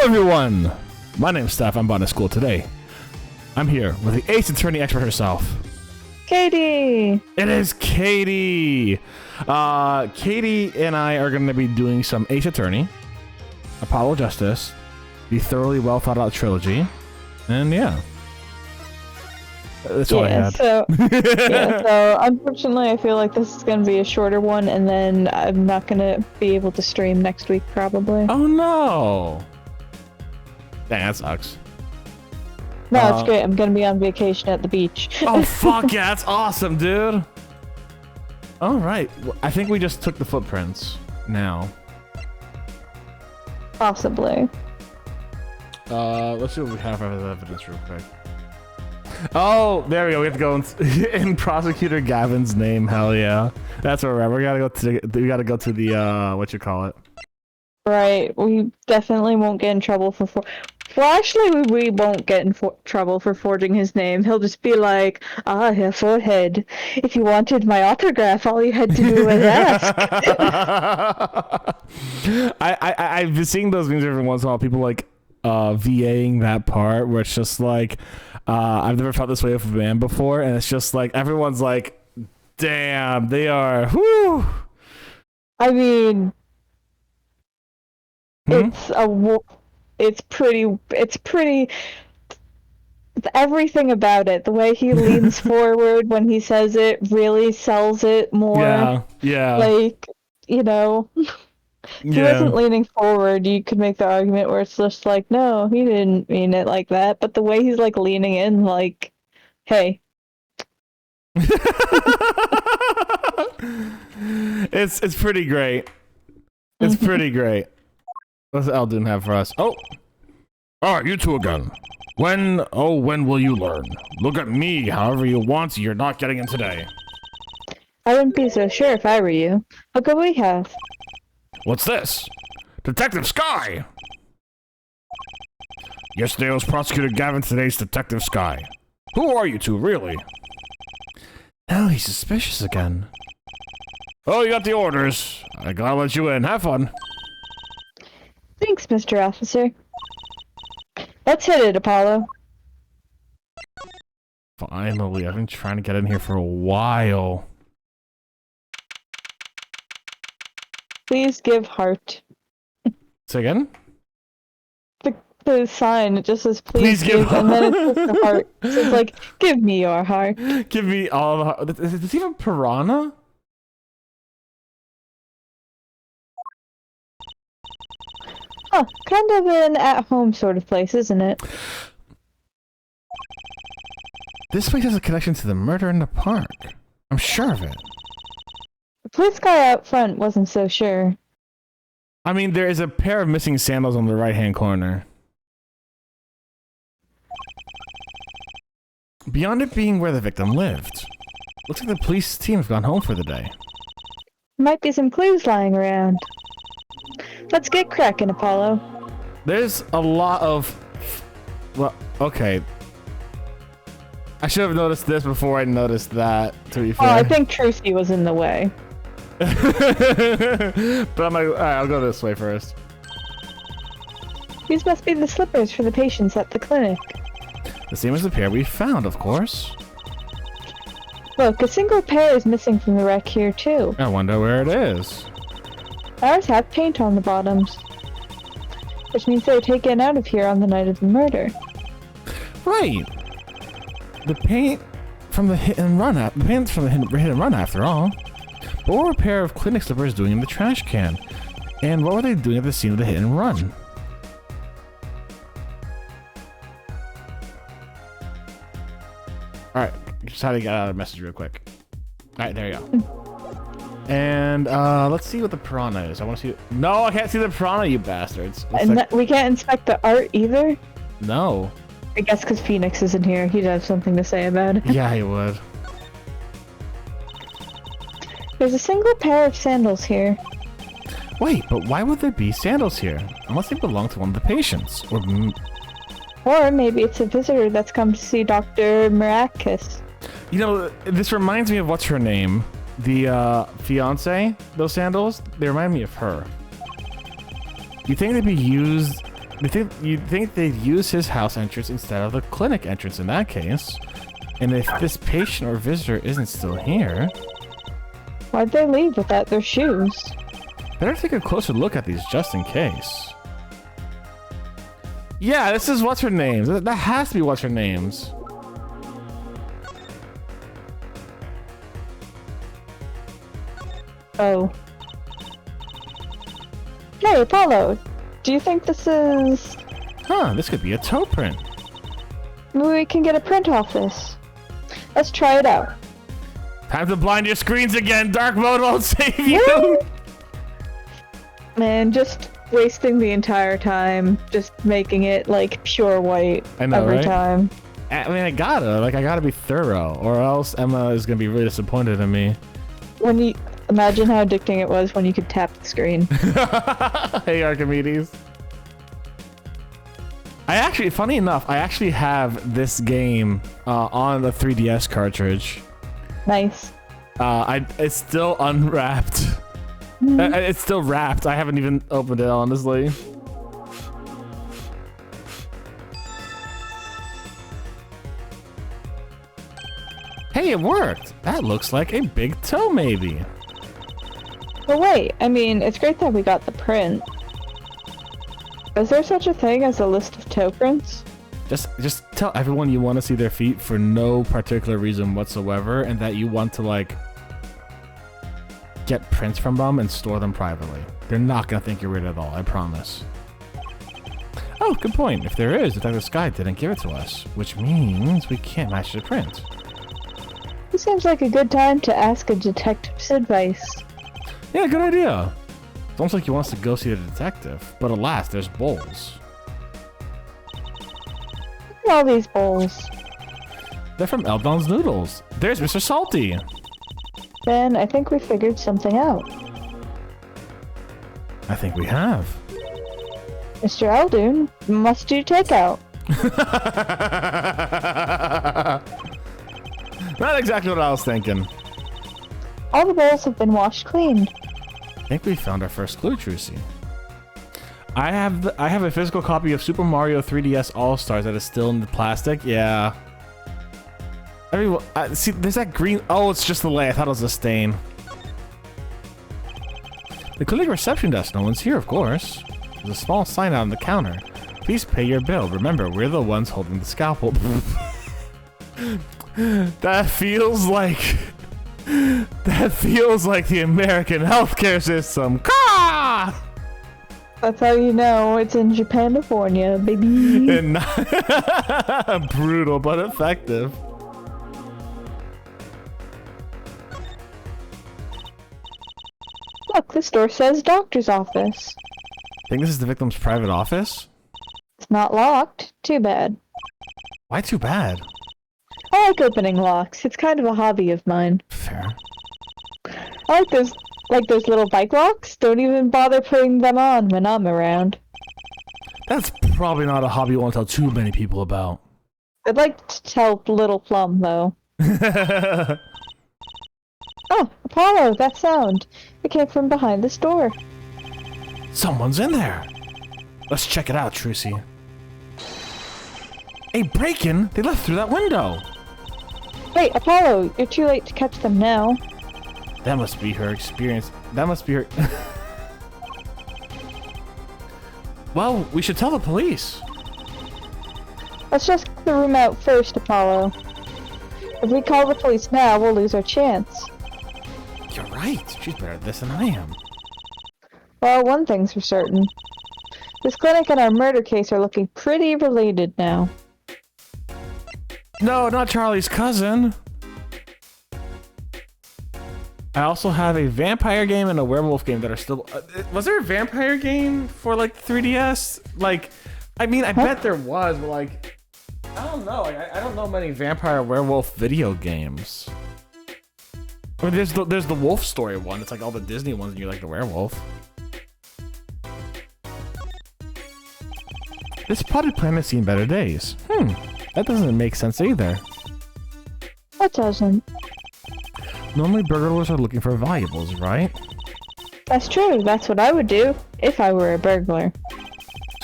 everyone! My name's Steph, I'm Botanist Cool today. I'm here with the Ace Attorney expert herself. Katie! It is Katie! Katie and I are going to be doing some Ace Attorney, Apollo Justice, the thoroughly well thought out trilogy, and yeah. That's all I had. So unfortunately I feel like this is going to be a shorter one, and then I'm not going to be able to stream next week probably. Oh no! Dang, that sucks. No, it's great. I'm going to be on vacation at the beach. Oh fuck yeah, that's awesome, dude! Alright, I think we just took the footprints now. Possibly. Let's see what we have of the evidence real quick. Oh, there we go. We have to go in Prosecutor Gavin's name. Hell yeah, that's where we're at. We gotta go to the what you call it. Right. We definitely won't get in trouble for. Well, actually, we won't get in trouble for forging his name. He'll just be like, "Ah, your forehead. If you wanted my autograph, all you had to do was ask." I've been seeing those memes every once in a while. People like VAing that part where it's just like. I've never felt this way with a man before, and it's just like everyone's like, "Damn, they are." Whoo. I mean, it's pretty. Everything about it, the way he leans forward when he says it, really sells it more. Yeah. Like, you know. If he wasn't leaning forward, you could make the argument where it's just like, no, he didn't mean it like that. But the way he's like leaning in, like, hey. It's pretty great. It's pretty great. What's Eldon have for us? Oh, you two again. When will you learn? Look at me however you want. You're not getting in today. I wouldn't be so sure if I were you. Look what we have. What's this? Detective Sky! Yesterday was Prosecutor Gavin, today's Detective Sky. Who are you two, really? Now he's suspicious again. Oh, you got the orders. I'm glad I let you in. Have fun. Thanks, Mr. Officer. Let's hit it, Apollo. Finally, I've been trying to get in here for a while. Please give heart. Say again? The sign, it just says please give, and then it's just a heart. So it's like, give me your heart. Give me all the heart. Is this even Piranha? Oh, kind of an at-home sort of place, isn't it? This place has a connection to the murder in the park. I'm sure of it. The police guy out front wasn't so sure. I mean, there is a pair of missing sandals on the right-hand corner. Beyond it being where the victim lived. Looks like the police team have gone home for the day. Might be some clues lying around. Let's get cracking, Apollo. There's a lot of... Well, okay. I should have noticed this before I noticed that, to be fair. Oh, I think Trucy was in the way. But I'm like, alright, I'll go this way first. These must be the slippers for the patients at the clinic. The same as the pair we found, of course. Look, a single pair is missing from the wreck here, too. I wonder where it is. Ours have paint on the bottoms. Which means they were taken out of here on the night of the murder. Right. The paint from the hit and run the paint's from the hit and run after all. But what were a pair of clinic slippers doing in the trash can? And what were they doing at the scene of the hit and run? Alright, just had to get out a message real quick. Alright, there you go. And let's see what the piranha is. I want to see. No, I can't see the piranha, you bastards. And like... we can't inspect the art either? No. I guess because Phoenix isn't here, he'd have something to say about it. Yeah, he would. There's a single pair of sandals here. Wait, but why would there be sandals here? Unless they belong to one of the patients. Or maybe it's a visitor that's come to see Dr. Maracus. You know, this reminds me of what's her name? The fiance, those sandals, they remind me of her. You think they'd be used You'd think they'd use his house entrance instead of the clinic entrance in that case. And if this patient or visitor isn't still here... Why'd they leave without their shoes? Better take a closer look at these just in case. Yeah, this is what's her name's. That has to be what's her name's. Oh. Hey, Apollo. Do you think this is... Huh, this could be a toe print. Maybe we can get a print off this. Let's try it out. Time to blind your screens again. Dark mode won't save you. Man, just wasting the entire time, just making it like pure white every time. I mean, I gotta be thorough, or else Emma is gonna be really disappointed in me. When you imagine how addicting it was when you could tap the screen. Hey, Archimedes. Funny enough, I actually have this game on the 3DS cartridge. Nice. It's still unwrapped. It's still wrapped. I haven't even opened it, honestly. Hey, it worked. That looks like a big toe, maybe. But wait, I mean, it's great that we got the print. Is there such a thing as a list of toe prints? Just tell everyone you want to see their feet for no particular reason whatsoever, and that you want to, like, get prints from them and store them privately. They're not gonna think you're weird at all, I promise. Oh, good point. If there is, Detective Sky didn't give it to us, which means we can't match the print. This seems like a good time to ask a detective's advice. Yeah, good idea. It's almost like he wants to go see the detective, but alas, there's bowls. Look at all these bowls. They're from Eldon's Noodles. There's Mr. Salty. Ben, I think we figured something out. I think we have. Mr. Eldoon must do takeout. Not exactly what I was thinking. All the bowls have been washed clean. I think we found our first clue, Trucy. I have a physical copy of Super Mario 3DS All-Stars that is still in the plastic. Yeah. Everyone, see, there's that green. Oh, it's just the lay. I thought it was a stain. The clinic reception desk. No one's here, of course. There's a small sign out on the counter. Please pay your bill. Remember, we're the ones holding the scalpel. That feels like the American healthcare system. Caw! That's how you know it's in Japanifornia, baby. And not brutal, but effective. Look, this door says doctor's office. Think this is the victim's private office? It's not locked. Too bad. Why too bad? I like opening locks. It's kind of a hobby of mine. Fair. I like those little bike locks. Don't even bother putting them on when I'm around. That's probably not a hobby you want to tell too many people about. I'd like to tell Little Plum, though. Oh, Apollo, that sound. It came from behind this door. Someone's in there. Let's check it out, Trucy. A break-in? They left through that window. Wait, Apollo, you're too late to catch them now. That must be her experience. That must be her... Well, we should tell the police. Let's just get the room out first, Apollo. If we call the police now, we'll lose our chance. You're right. She's better at this than I am. Well, one thing's for certain. This clinic and our murder case are looking pretty related now. No, not Charlie's cousin. I also have a vampire game and a werewolf game that are still... was there a vampire game for, like, 3DS? Like, I mean, I bet there was, but, like... I don't know. I don't know many vampire werewolf video games. I mean, there's the Wolf Story one. It's like all the Disney ones and you're like the werewolf. This potted plant has seen better days. That doesn't make sense either. What doesn't? Normally burglars are looking for valuables, right? That's true. That's what I would do if I were a burglar.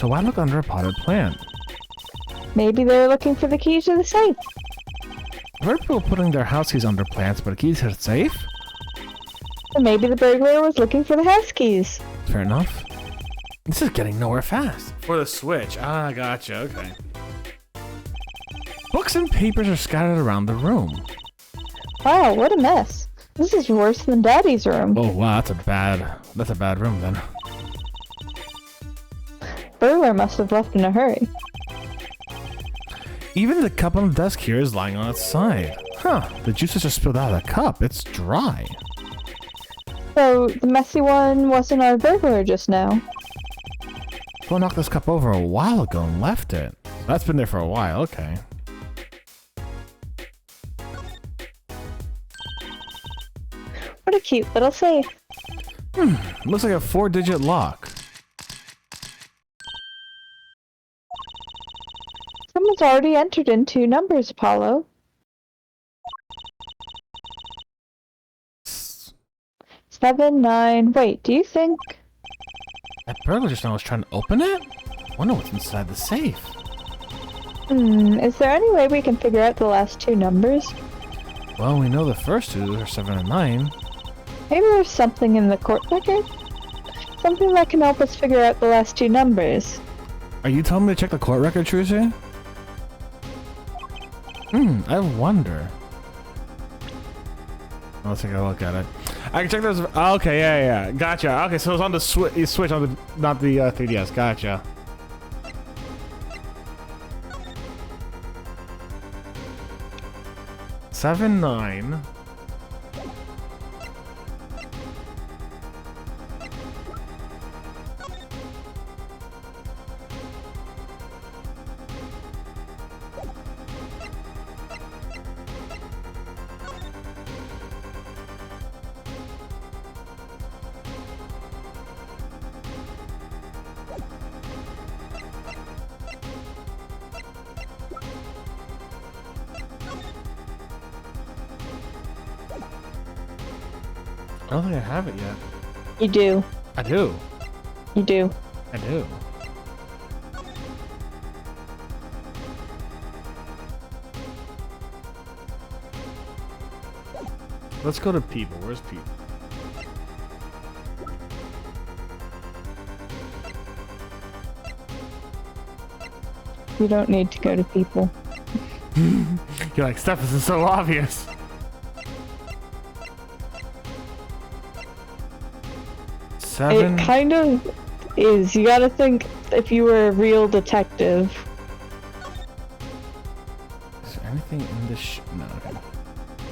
So why look under a potted plant? Maybe they're looking for the key to the safe. I've heard people putting their house keys under plants, but keys to the safe? Or maybe the burglar was looking for the house keys. Fair enough. This is getting nowhere fast. For the Switch. Ah, gotcha. Okay. Books and papers are scattered around the room. Wow, what a mess. This is worse than Daddy's room. Oh wow, that's a bad room then. Burglar must have left in a hurry. Even the cup on the desk here is lying on its side. Huh, the juice has just spilled out of the cup. It's dry. So, the messy one wasn't our burglar just now. Someone knocked this cup over a while ago and left it. That's been there for a while, okay. What a cute little safe. Looks like a 4-digit lock. Someone's already entered in 2 numbers, Apollo. 7, 9... Wait, do you think... That burglar just now was trying to open it? I wonder what's inside the safe. Is there any way we can figure out the last 2 numbers? Well, we know the first 2 are 7 and 9. Maybe there's something in the court record? Something that can help us figure out the last 2 numbers. Are you telling me to check the court record, Trucy? I wonder. Let's take a look at it. I can check those. Oh, okay, yeah. Gotcha. Okay, so it's on the Switch, on the, not the 3DS. Gotcha. Seven, 9. I don't think I have it yet. You do. I do. You do. I do. Let's go to people. Where's people? You don't need to go to people. You're like, stuff this is so obvious. Seven. It kind of is. You gotta think if you were a real detective. Is there anything in this no, okay.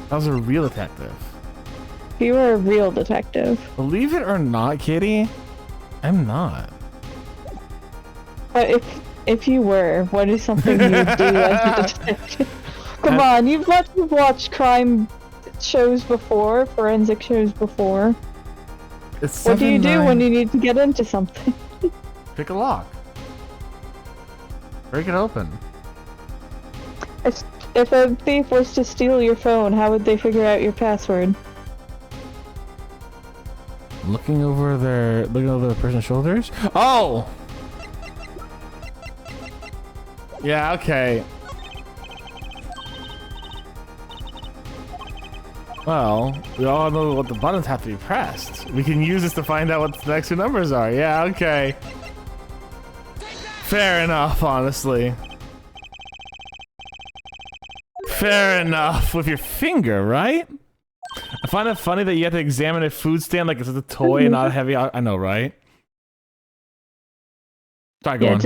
I was a real detective. If you were a real detective. Believe it or not, Kitty, I'm not. But if you were, what is something you would do as a detective? Come on, you've watched crime shows before, forensic shows before. It's What do you 7, do 9. when you need to get into something? Pick a lock. Break it open. If a thief was to steal your phone, how would they figure out your password? Looking over the person's shoulders. Oh. Yeah. Okay. Well, we all know what the buttons have to be pressed. We can use this to find out what the next 2 numbers are. Yeah, okay. Fair enough, honestly. Fair enough. With your finger, right? I find it funny that you have to examine a food stand like it's a toy and not a heavy... I know, right? Sorry, go on.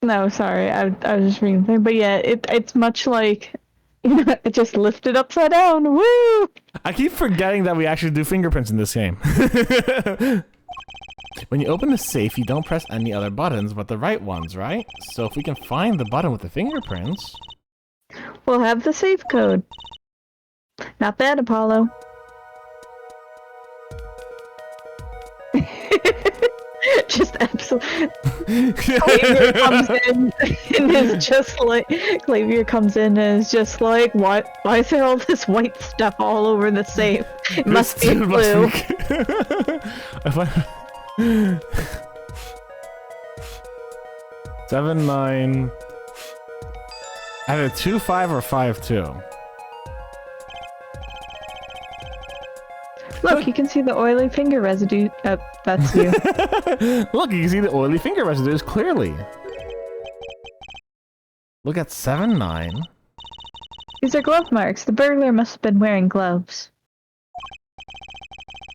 No, sorry, I was just reading the thing, but yeah, it's much like... it just lifted upside down. Woo! I keep forgetting that we actually do fingerprints in this game. When you open the safe, you don't press any other buttons but the right ones, right? So if we can find the button with the fingerprints... We'll have the safe code. Not bad, Apollo. Just absolutely. Xavier comes in and is just like what? Why is there all this white stuff all over the safe? It must be glue. 7, 9. Either 2, 5 or 5, 2. Look, you can see the oily finger residue. Oh, that's you. Look, you can see the oily finger residues clearly. Look at 7, 9. These are glove marks. The burglar must have been wearing gloves.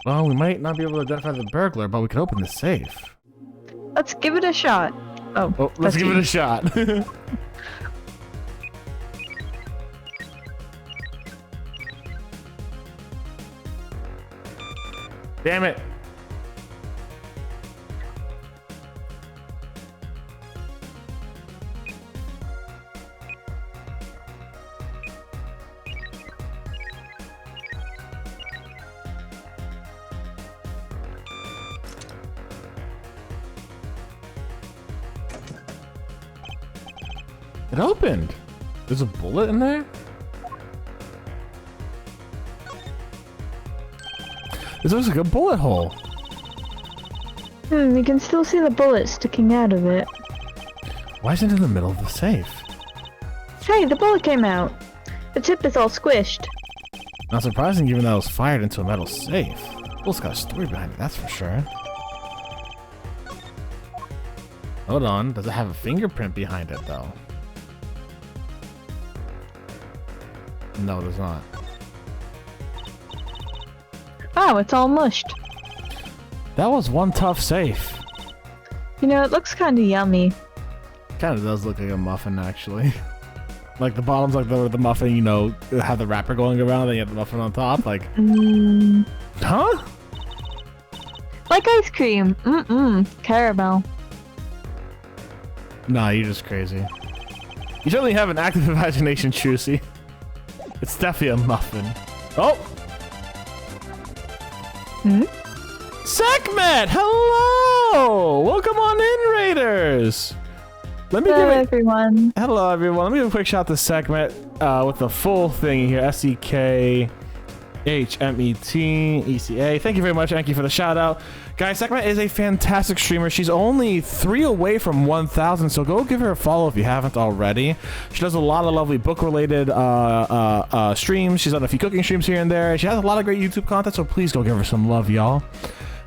Well, we might not be able to identify the burglar, but we can open the safe. Let's give it a shot. Oh, Let's give it a shot. Damn it. It opened. There's a bullet in there? This looks like a bullet hole. You can still see the bullet sticking out of it. Why is it in the middle of the safe? Hey, the bullet came out. The tip is all squished. Not surprising given that it was fired into a metal safe. Well, it's got a story behind it, that's for sure. Hold on, does it have a fingerprint behind it though? No, it does not. Wow, it's all mushed. That was one tough safe. You know, it looks kind of yummy. Kind of does look like a muffin, actually. Like the bottom's like the muffin, you know, have the wrapper going around, then you have the muffin on top, like... Huh? Like ice cream. Caramel. Nah, you're just crazy. You certainly have an active imagination, Trucy. It's definitely a muffin. Oh! Sekhmet! Hello! Welcome on in, Raiders! Let me Hello, give it... everyone. Hello, everyone. Let me give a quick shout to Sekhmet with the full thing here. SEKHMETECA. Thank you very much, Anki, for the shout out. Guys, Sekhmet is a fantastic streamer. She's only 3 away from 1,000, so go give her a follow if you haven't already. She does a lot of lovely book-related streams. She's done a few cooking streams here and there. She has a lot of great YouTube content, so please go give her some love, y'all.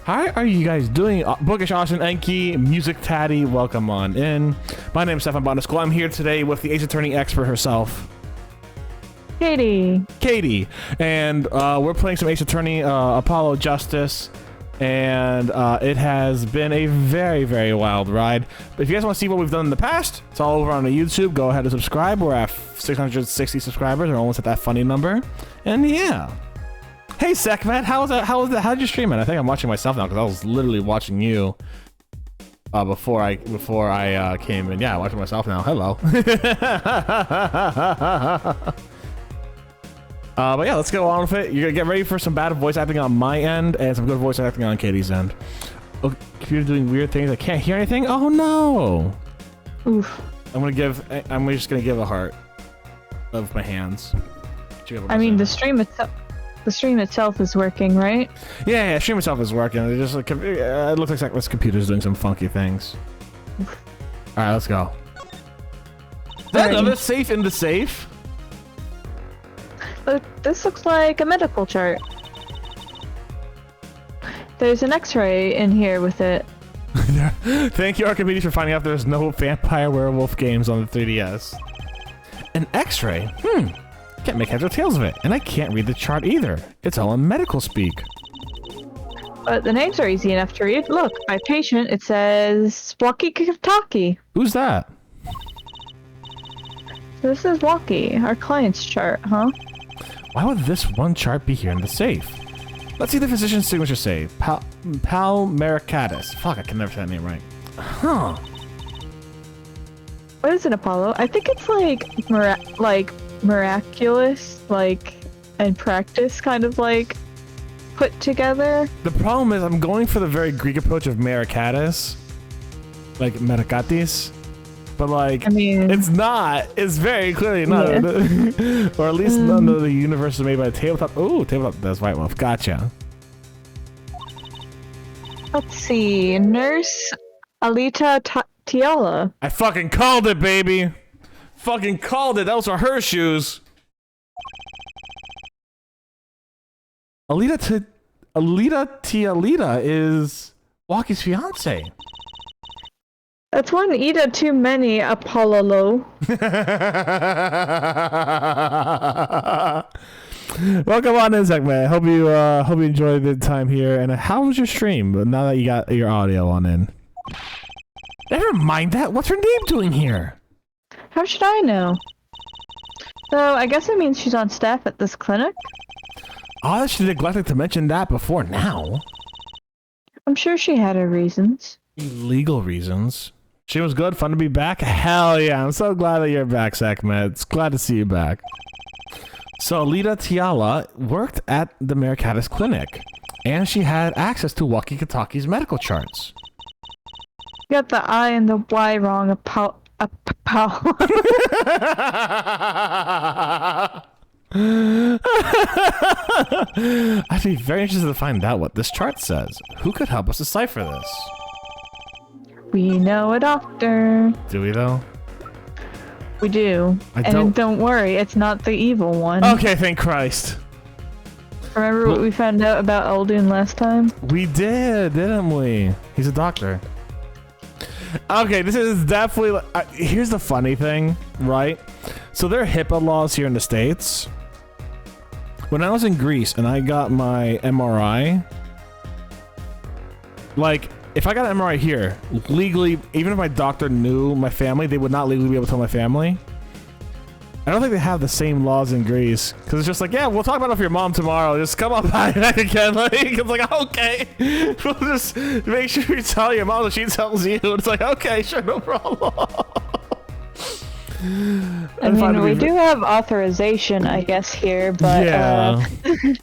How are you guys doing? Bookish Austin, Enki, Music Tatty, welcome on in. My name is Stefan Botanist Cool. I'm here today with the Ace Attorney expert herself, Katie. And we're playing some Ace Attorney Apollo Justice. And it has been a very, very wild ride. But if you guys want to see what we've done in the past, it's all over on the YouTube. Go ahead and subscribe. We're at 660 subscribers. We're almost at that funny number. And yeah. Hey, Sekhmet, how was that? How'd you stream it? I think I'm watching myself now because I was literally watching you before I came in. Yeah, watching myself now. Hello. But yeah, let's go on with it. You're gonna get ready for some bad voice acting on my end and some good voice acting on Katie's end. Oh, computer doing weird things. I can't hear anything. Oh no. Oof. I'm just gonna give a heart of my hands. I mean, the stream itself is working, right? Yeah, stream itself is working. It just like it looks like this computer's doing some funky things. All right, let's go. Is that another safe in the safe? Look, this looks like a medical chart. There's an X-ray in here with it. Thank you, Archimedes, for finding out there's no vampire werewolf games on the 3DS. An X-ray? Can't make heads or tails of it, and I can't read the chart either. It's all in medical speak. But the names are easy enough to read. Look, my patient, it says Walkie Kitaki. Who's that? This is Walkie, our client's chart, huh? Why would this one chart be here in the safe? Let's see the physician's signature say. Palmericatus. Fuck, I can never say that name right. Huh. What is it, Apollo? I think it's like miraculous, like, and practice kind of like put together. The problem is I'm going for the very Greek approach of Mericatus. Like Mercatis. But like, I mean, it's not. It's very clearly not. Yeah. Or at least none of the universe is made by Tabletop. Oh, Tabletop does White Wolf. Gotcha. Let's see. Nurse Alita Tiala. I fucking called it, baby. Fucking called it. Those are her shoes. Alita Tialita is Walkie's fiance. That's one Ida too many, Apollo. Welcome on in, segment. Hope you enjoyed the time here. And how was your stream? Now that you got your audio on in. Never mind that. What's her name doing here? How should I know? So I guess it means she's on staff at this clinic. Oh, she neglected to mention that before now. I'm sure she had her reasons. Legal reasons. She was good. Fun to be back. Hell yeah. I'm so glad that you're back, Sekmet. It's glad to see you back. So, Alita Tiala worked at the Mercatus Clinic, and she had access to Walkie-Talkie's medical charts. You got the I and the Y wrong, I'd be very interested to find out what this chart says. Who could help us decipher this? We know a doctor. Do we, though? We do. And don't worry, it's not the evil one. Okay, thank Christ. Remember what we found out about Eldun last time? We did, didn't we? He's a doctor. Okay, this is definitely... here's the funny thing, right? So there are HIPAA laws here in the States. When I was in Greece and I got my MRI, like, if I got an MRI here, legally, even if my doctor knew my family, they would not legally be able to tell my family. I don't think they have the same laws in Greece, because it's just like, yeah, we'll talk about it for your mom tomorrow. Just come on by back again. Like, it's like, okay, we'll just make sure you tell your mom that she tells you. It's like, okay, sure, no problem. I mean, we do have authorization, I guess, here, but yeah.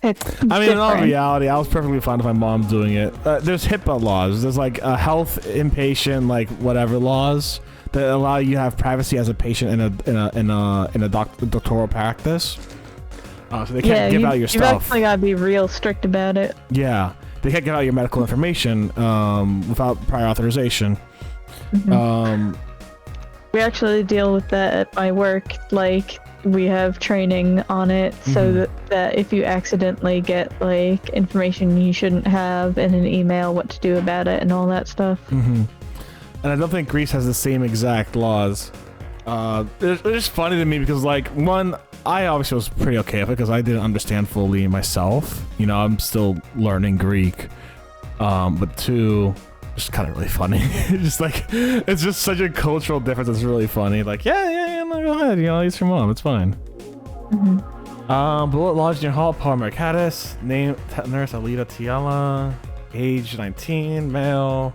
it's I mean, in all different. reality, I was perfectly fine with my mom doing it. There's HIPAA laws. There's like health, inpatient, like whatever laws that allow you to have privacy as a patient in a doctoral practice. So they can't give out your stuff. You've actually got to be real strict about it. Yeah, they can't give out your medical information without prior authorization. Mm-hmm. We actually deal with that at my work. Like, we have training on it so that if you accidentally get like information you shouldn't have in an email, what to do about it and all that stuff. And I don't think Greece has the same exact laws. It's just funny to me because, like, one, I obviously was pretty okay with it because I didn't understand fully myself. You know, I'm still learning Greek. But two, just kind of really funny. Just like, it's just such a cultural difference. It's really funny. Like, yeah, no, go ahead. You know, he's from mom. It's fine. Bullet lodged in your hall. Paul Mercatus. Name nurse Alita Tiala. Age 19. Male.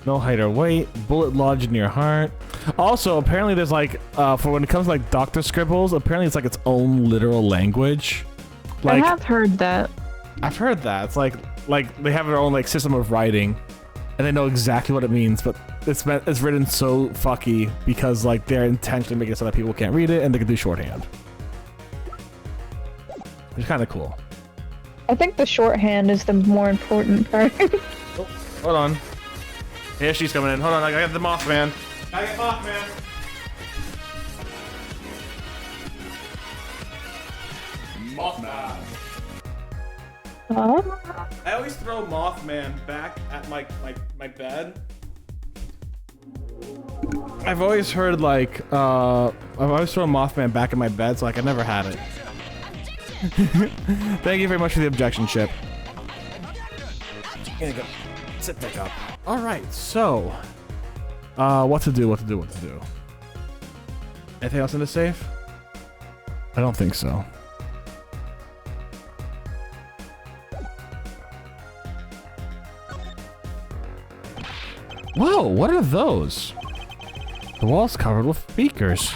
No height or weight. Bullet lodged in your heart. Also, apparently there's like, for when it comes to like doctor scribbles, apparently it's like its own literal language. Like, I have heard that. I've heard that. It's like they have their own like system of writing, and they know exactly what it means, but it's written so fucky because like they're intentionally making it so that people can't read it and they can do shorthand. Which is kind of cool. I think the shorthand is the more important part. Oh, hold on. Here she's coming in. Hold on, I got the Mothman. I got Mothman. Mothman. I always throw Mothman back at my bed. I've always heard like I've always thrown Mothman back at my bed, so like I never had it. Thank you very much for the objection, Chip. Gonna go sit back up. All right, so what to do? Anything else in the safe? I don't think so. Whoa, what are those? The wall's covered with beakers.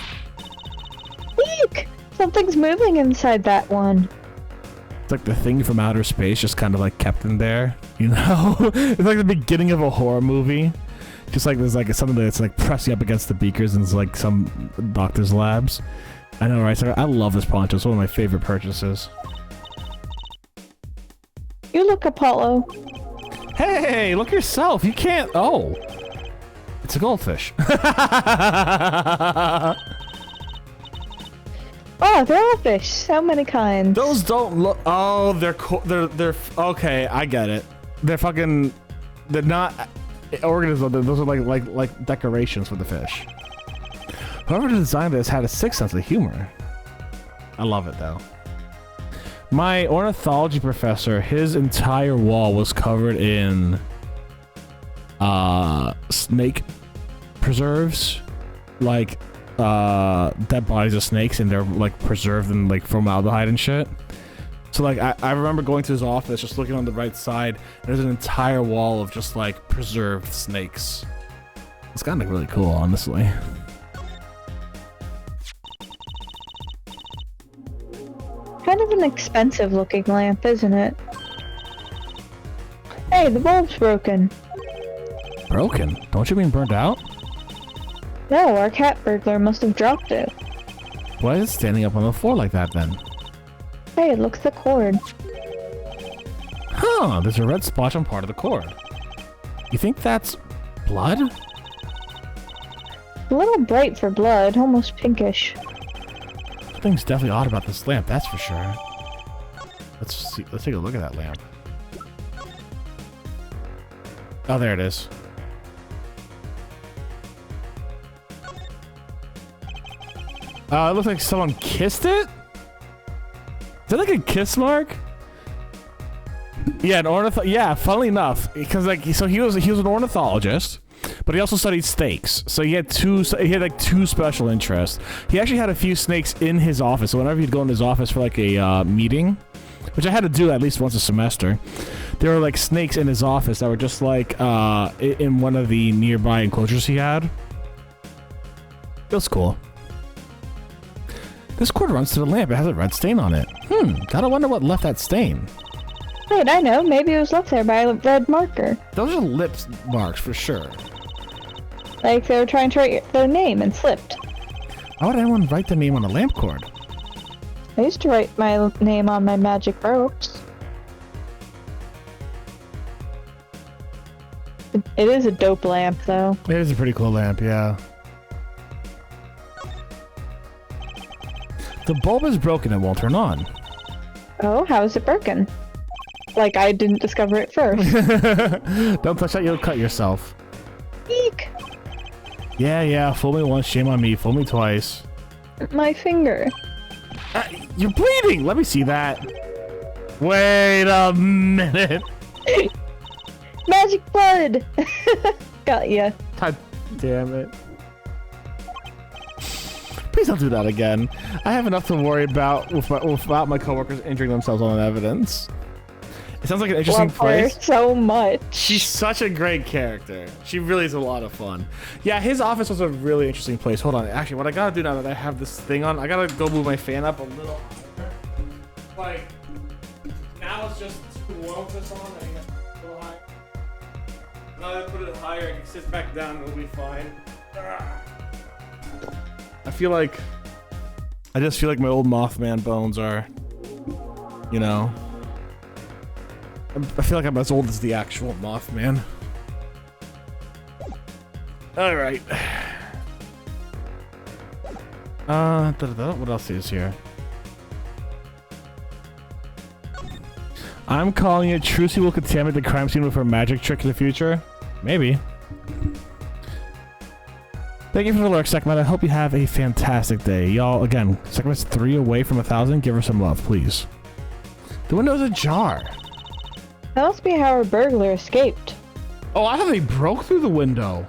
Look! Something's moving inside that one. It's like the thing from outer space just kind of like kept in there, you know? It's like the beginning of a horror movie. Just like there's like something that's like pressing up against the beakers and it's like some doctor's labs. I know, right? So I love this poncho. It's one of my favorite purchases. You look Apollo. Hey, look yourself. You can't. Oh. It's a goldfish. Oh, they're all fish. So many kinds. Those don't look. Oh, they're okay. I get it. They're fucking. They're not organisms. Those are like decorations for the fish. Whoever designed this had a sick sense of humor. I love it though. My ornithology professor, his entire wall was covered in snake preserves, like dead bodies of snakes, and they're like preserved in like formaldehyde and shit. So like I remember going to his office, just looking on the right side, and there's an entire wall of just like preserved snakes. It's kind of really cool, honestly. Kind of an expensive looking lamp, isn't it? Hey, the bulb's broken. Broken? Don't you mean burnt out? No, our cat burglar must have dropped it. Why is it standing up on the floor like that then? Hey, look at the cord. Huh, there's a red splotch on part of the cord. You think that's blood? A little bright for blood, almost pinkish. Something's definitely odd about this lamp, that's for sure. Let's see. Let's take a look at that lamp. Oh, there it is. It looks like someone kissed it? Is that like a kiss mark? Yeah, yeah, funnily enough, because like so he was an ornithologist, but he also studied snakes. So he had like two special interests. He actually had a few snakes in his office. So whenever he'd go in his office for like a meeting, which I had to do at least once a semester, there were like snakes in his office that were just like in one of the nearby enclosures he had. It was cool. This cord runs to the lamp. It has a red stain on it. Gotta wonder what left that stain. Wait, I know. Maybe it was left there by a red marker. Those are lip marks for sure. Like they were trying to write their name and slipped. Why would anyone write their name on a lamp cord? I used to write my name on my magic ropes. It is a dope lamp, though. It is a pretty cool lamp, yeah. The bulb is broken and won't turn on. Oh, how is it broken? Like I didn't discover it first. Don't touch that, you'll cut yourself. Eek! Yeah, fool me once, shame on me. Fool me twice. My finger. You're bleeding! Let me see that. Wait a minute. Magic blood! Got ya. God damn it. Please don't do that again. I have enough to worry about without my coworkers injuring themselves on evidence. It sounds like an interesting place. Love her so much. She's such a great character. She really is a lot of fun. Yeah, his office was a really interesting place. Hold on. Actually, what I gotta do now that I have this thing on, I gotta go move my fan up a little higher. Like, now it's just too warm for this on. I think that's a little high. Now that I put it higher and it sits back down, it'll be fine. I just feel like my old Mothman bones are, you know. I feel like I'm as old as the actual Mothman. Alright. What else is here? I'm calling it Trucy will contaminate the crime scene with her magic trick in the future. Maybe. Thank you for the lurk, Sekhmet. I hope you have a fantastic day. Y'all, again, Sekhmet's 3 away from 1,000. Give her some love, please. The window's ajar. That must be how our burglar escaped. Oh, I thought they broke through the window.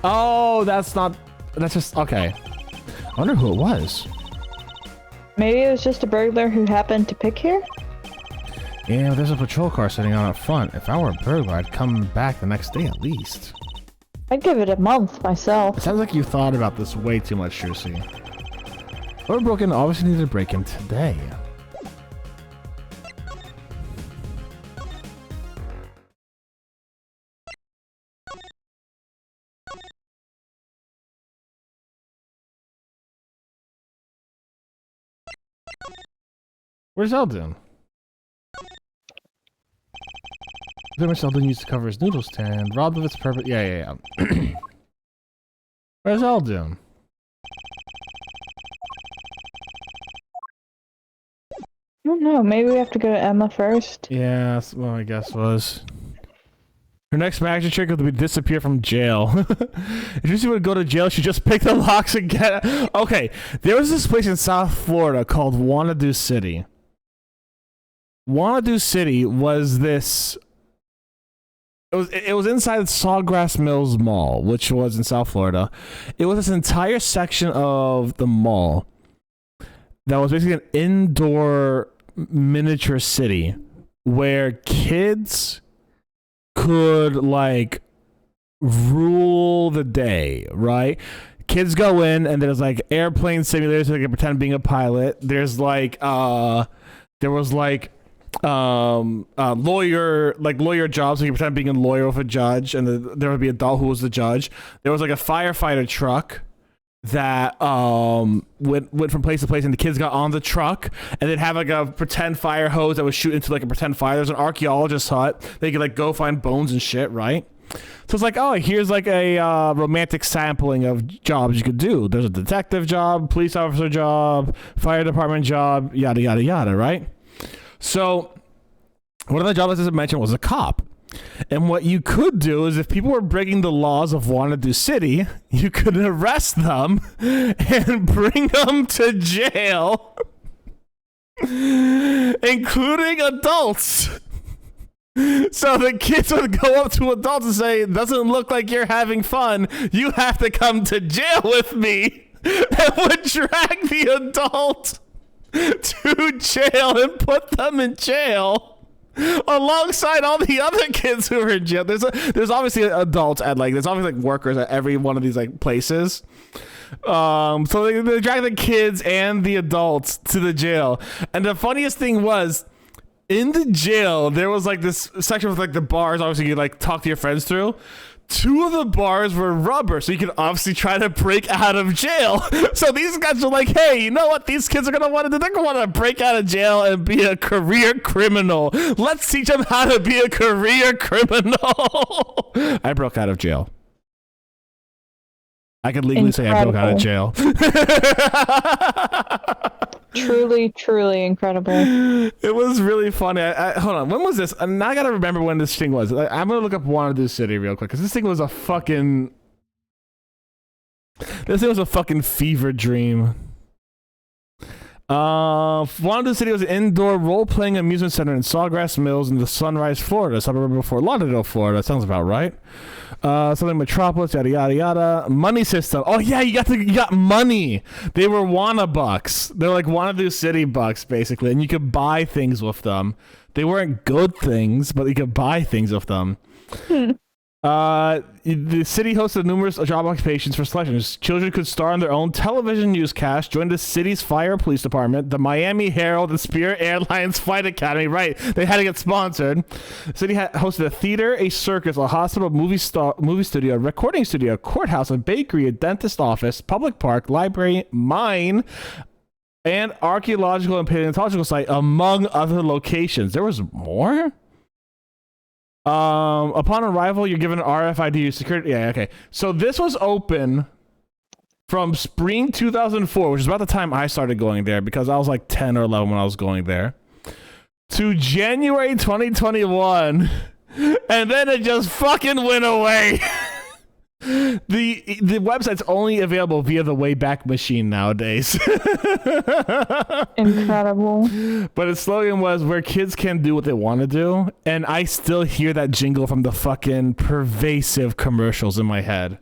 Oh, that's just, okay. I wonder who it was. Maybe it was just a burglar who happened to pick here? Yeah, there's a patrol car sitting out up front. If I were a burglar, I'd come back the next day at least. I'd give it a month myself. It sounds like you thought about this way too much, Trucy. Whoever broke in obviously needed to break in today. Where's Eldon? The image Eldon used to cover his noodle stand. Robbed of its purpose. Yeah. Where's Eldon? I don't know. Maybe we have to go to Emma first. Yeah, that's what my guess was. Her next magic trick would be disappear from jail. If she would go to jail, she just pick the locks and get. Okay, there was this place in South Florida called Wanadu City. Wanadu City was this. It was inside Sawgrass Mills Mall, which was in South Florida. It was this entire section of the mall that was basically an indoor miniature city where kids could like rule the day, right? Kids go in and there's like airplane simulators so they can pretend being a pilot. There's like there was like lawyer jobs, so you pretend being a lawyer with a judge, and there would be a doll who was the judge. There was like a firefighter truck that went from place to place, and the kids got on the truck and they'd have like a pretend fire hose that would shoot into like a pretend fire. There's an archaeologist hut. They could like go find bones and shit, right? So it's like, oh, here's like a romantic sampling of jobs you could do. There's a detective job, police officer job, fire department job, yada yada yada, right? So one of the jobs I mentioned was a cop. And what you could do is if people were breaking the laws of Wanadu City, you could arrest them and bring them to jail, including adults. So the kids would go up to adults and say, it doesn't look like you're having fun. You have to come to jail with me. And would drag the adult to jail and put them in jail alongside all the other kids who are in jail. There's obviously adults at like, there's obviously like workers at every one of these like places. So they drag the kids and the adults to the jail. And the funniest thing was, in the jail, there was like this section with like the bars, obviously you could like talk to your friends through. Two of the bars were rubber, so you could obviously try to break out of jail. So these guys are like, hey, you know what these kids are gonna want to do? They're gonna want to break out of jail and be a career criminal. Let's teach them how to be a career criminal. I broke out of jail. I could legally say I broke out of jail. Truly, truly incredible. It was really funny. Hold on, when was this? Now I gotta remember when this thing was. I'm gonna look up Wanadu City real quick, because this thing was a fucking... This thing was a fucking fever dream. Wanadu City was an indoor role-playing amusement center in Sawgrass Mills in the Sunrise, Florida, suburb of Fort Lauderdale, Florida. That sounds about right. Something Metropolis, yada yada yada. Money system. Oh yeah, you got money. They were Wanna bucks. They're like Wanadu City bucks basically, and you could buy things with them. They weren't good things, but you could buy things with them. The city hosted numerous job occupations for selections. Children could star in their own television newscast, join the city's fire police department, the Miami Herald, and Spirit Airlines Flight Academy. Right, they had to get sponsored. The city hosted a theater, a circus, a hospital, movie studio, a recording studio, courthouse, a bakery, a dentist office, public park, library, mine, and archaeological and paleontological site, among other locations. There was more? Upon arrival, you're given an RFID security. Yeah, okay. So this was open from spring 2004, which is about the time I started going there, because I was like 10 or 11 when I was going there, to January 2021, and then it just fucking went away. The website's only available via the Wayback Machine nowadays. Incredible. But its slogan was where kids can do what they want to do, and I still hear that jingle from the fucking pervasive commercials in my head.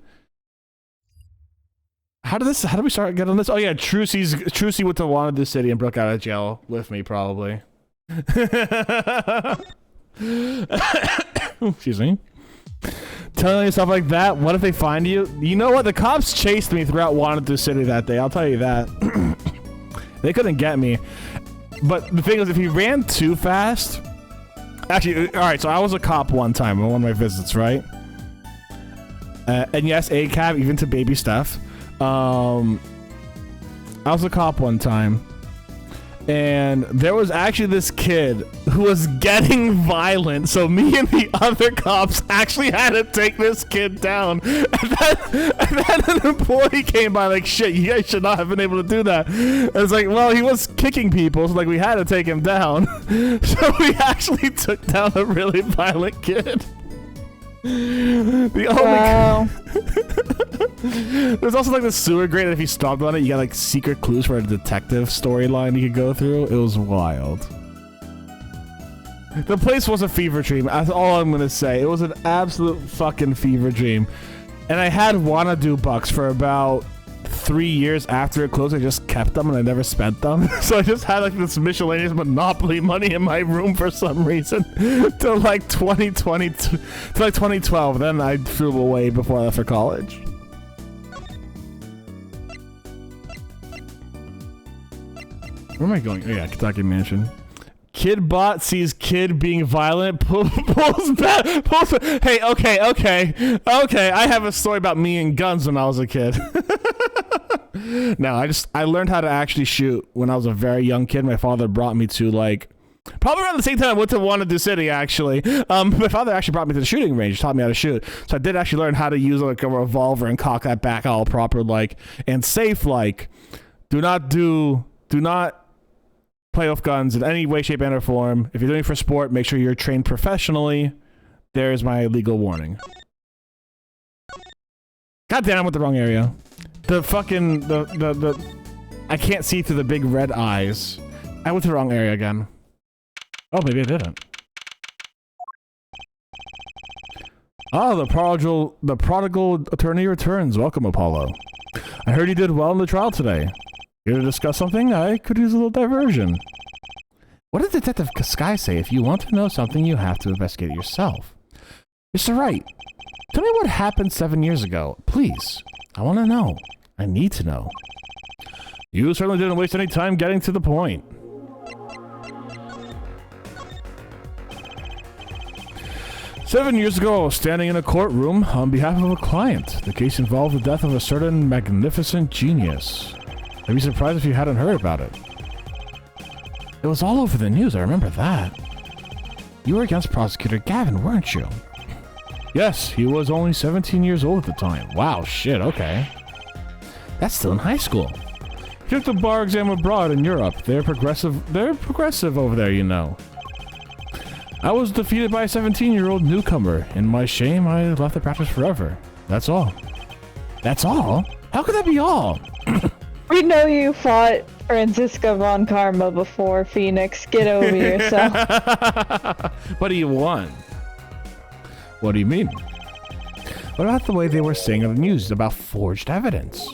How did we start getting this? Oh yeah, Trucy went to Wanadu City and broke out of jail with me, probably. Excuse me. Telling you stuff like that. What if they find you? You know what? The cops chased me throughout Wanadu City that day. I'll tell you that. They couldn't get me. But the thing is, if you ran too fast... Actually, alright, so I was a cop one time on one of my visits, right? And yes, ACAB, even to baby Steph. I was a cop one time. And there was actually this kid who was getting violent, so me and the other cops actually had to take this kid down. And then an employee came by like, shit, you guys should not have been able to do that. And it's like, well, he was kicking people, so like we had to take him down. So we actually took down a really violent kid. The only Wow. There's also like the sewer grate that if you stopped on it, you got like secret clues for a detective storyline you could go through. It was wild. The place was a fever dream. That's all I'm gonna say. It was an absolute fucking fever dream. And I had wanna do bucks for about 3 years after it closed. I just kept them and I never spent them. So I just had like this miscellaneous Monopoly money in my room for some reason till like 2020 to like 2012. Then I threw them away before I left for college. Where am I going? Oh yeah, Kentucky Mansion. Kid bot sees kid being violent, pulls back, hey, okay. I have a story about me and guns when I was a kid. No, I learned how to actually shoot when I was a very young kid. My father brought me to like, probably around the same time I went to Wanadu City actually. My father actually brought me to the shooting range, taught me how to shoot. So I did actually learn how to use like a revolver and cock that back all proper like, and safe like. Do not play with guns in any way, shape, and or form. If you're doing it for sport, make sure you're trained professionally. There's my legal warning. God damn, I'm with the wrong area. The fucking, the I can't see through the big red eyes. I went to the wrong area again. Oh, maybe I didn't. Ah, the prodigal attorney returns. Welcome, Apollo. I heard you did well in the trial today. Here to discuss something? I could use a little diversion. What did Detective Sky say? If you want to know something, you have to investigate it yourself. Mr. Wright, tell me what happened 7 years ago. Please. I want to know. I need to know. You certainly didn't waste any time getting to the point. "7 years ago, I was standing in a courtroom on behalf of a client. The case involved the death of a certain magnificent genius. I'd be surprised if you hadn't heard about it. It was all over the news, I remember that. You were against Prosecutor Gavin, weren't you?" "Yes, he was only 17 years old at the time." "Wow, shit, okay. That's still in high school." "He took the bar exam abroad in Europe. They're progressive over there, you know. I was defeated by a 17-year-old newcomer. In my shame, I left the practice forever. That's all." "That's all? How could that be all?" We know you fought Franziska von Karma before, Phoenix. Get over yourself. What do you want? What do you mean? What about the way they were saying on the news about forged evidence?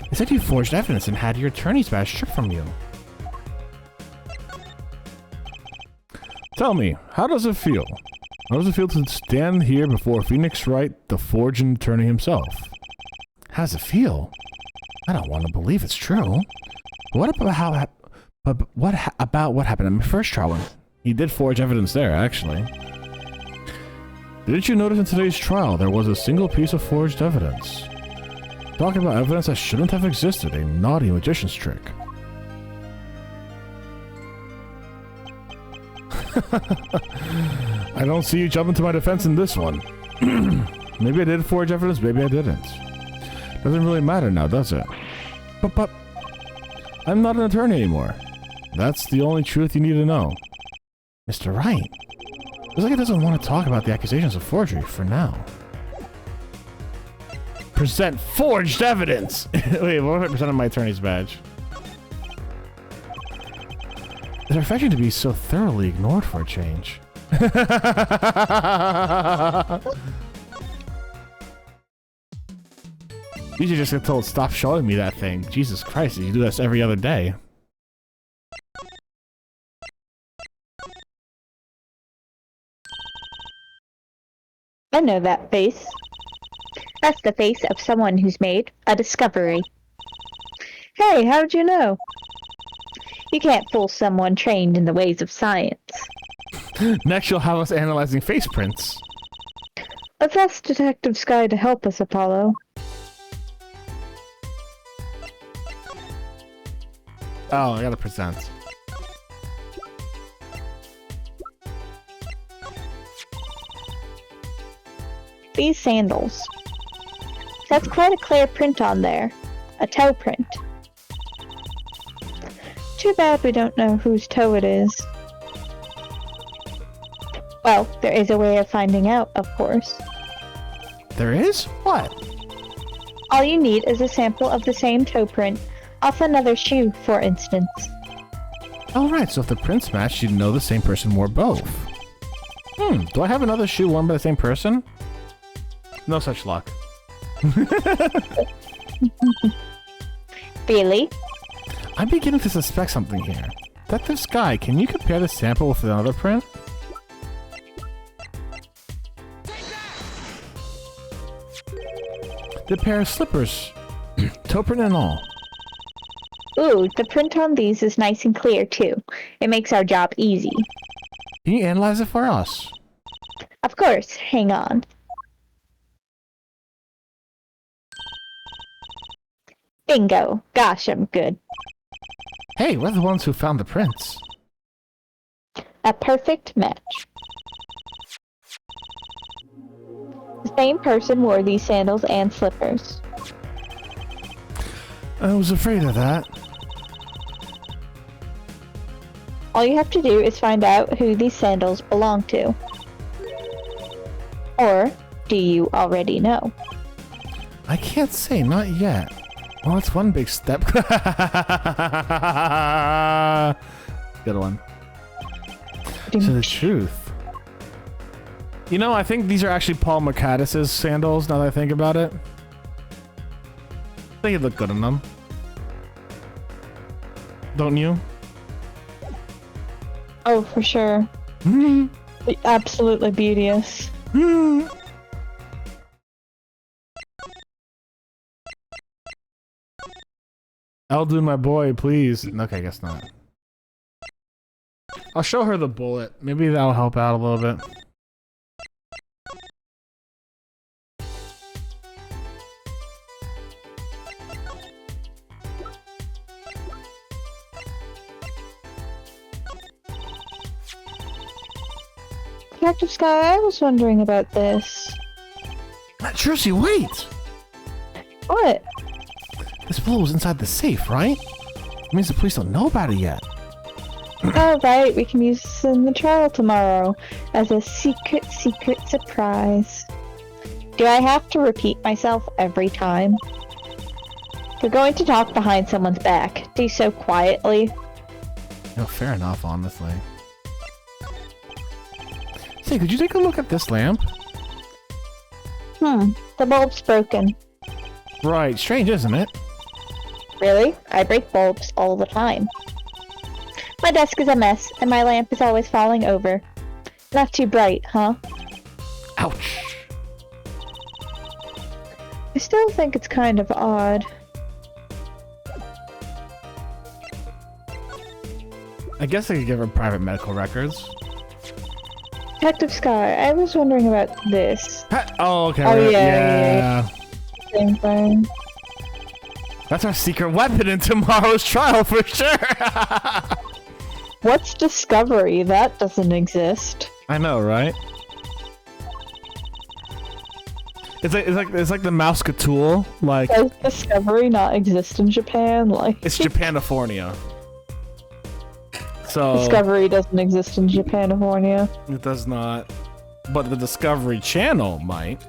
They said you forged evidence and had your attorney's badge stripped from you. Tell me, how does it feel? How does it feel to stand here before Phoenix Wright, the forging attorney himself? How does it feel? I don't want to believe it's true. What about what happened in my first trial? He did forge evidence there, actually. Didn't you notice in today's trial there was a single piece of forged evidence? Talking about evidence that shouldn't have existed, a naughty magician's trick. I don't see you jumping to my defense in this one. Maybe I did forge evidence, maybe I didn't. Doesn't really matter now, does it? But I'm not an attorney anymore. That's the only truth you need to know. Mr. Wright, looks like he doesn't want to talk about the accusations of forgery for now. Present forged evidence! Wait, what if I presented my attorney's badge? It's refreshing to be so thoroughly ignored for a change. You should just get told, stop showing me that thing. Jesus Christ, you do this every other day. I know that face. That's the face of someone who's made a discovery. Hey, how'd you know? You can't fool someone trained in the ways of science. Next, you'll have us analyzing face prints. Let's ask Detective Sky to help us, Apollo. Oh, I gotta present. These sandals. That's quite a clear print on there. A toe print. Too bad we don't know whose toe it is. Well, there is a way of finding out, of course. There is? What? All you need is a sample of the same toe print off another shoe, for instance. Oh, right, so if the prints match, you'd know the same person wore both. Do I have another shoe worn by the same person? No such luck. Really? I'm beginning to suspect something here. Detective Sky, can you compare the sample with another print? The pair of slippers. Toe print and all. Ooh, the print on these is nice and clear, too. It makes our job easy. Can you analyze it for us? Of course, hang on. Bingo. Gosh, I'm good. Hey, we're the ones who found the prints. A perfect match. The same person wore these sandals and slippers. I was afraid of that. All you have to do is find out who these sandals belong to. Or, do you already know? I can't say, not yet. Well, it's one big step. Good one. To the truth. You know, I think these are actually Paul McCaddis's sandals, now that I think about it. I think he'd look good in them. Don't you? Oh, for sure. Absolutely beauteous. Eldon, my boy, please. Okay, I guess not. I'll show her the bullet. Maybe that'll help out a little bit. Detective Sky, I was wondering about this. Jersey, wait! What? This bullet was inside the safe, right? It means the police don't know about it yet. Oh, right, we can use this in the trial tomorrow as a secret surprise. Do I have to repeat myself every time? If you're going to talk behind someone's back, do so quietly. No, fair enough, honestly. Say, could you take a look at this lamp? The bulb's broken. Right, strange, isn't it? Really? I break bulbs all the time. My desk is a mess, and my lamp is always falling over. Not too bright, huh? Ouch. I still think it's kind of odd. I guess I could give her private medical records. Detective Sky, I was wondering about this. Oh, okay. Oh, right. yeah. Same thing. That's our secret weapon in tomorrow's trial for sure. What's discovery? That doesn't exist. I know, right? It's like the mouse tool. Like, Does discovery not exist in Japan? Like, it's Japanifornia. So Discovery doesn't exist in Japanifornia. it does not, but the Discovery Channel might.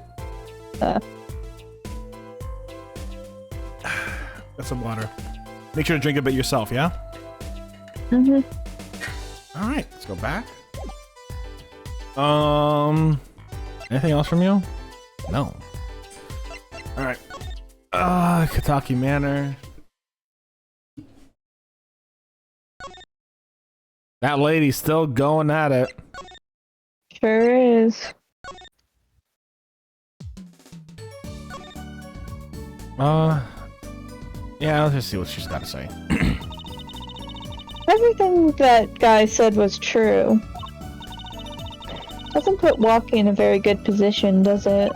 Get some water. Make sure to drink a bit yourself, yeah? Mm-hmm. All right, let's go back. Anything else from you? No. All right. Kataki Manor. That lady's still going at it. Sure is. Yeah, let's just see what she's got to say. Everything that guy said was true. Doesn't put Walkie in a very good position, does it?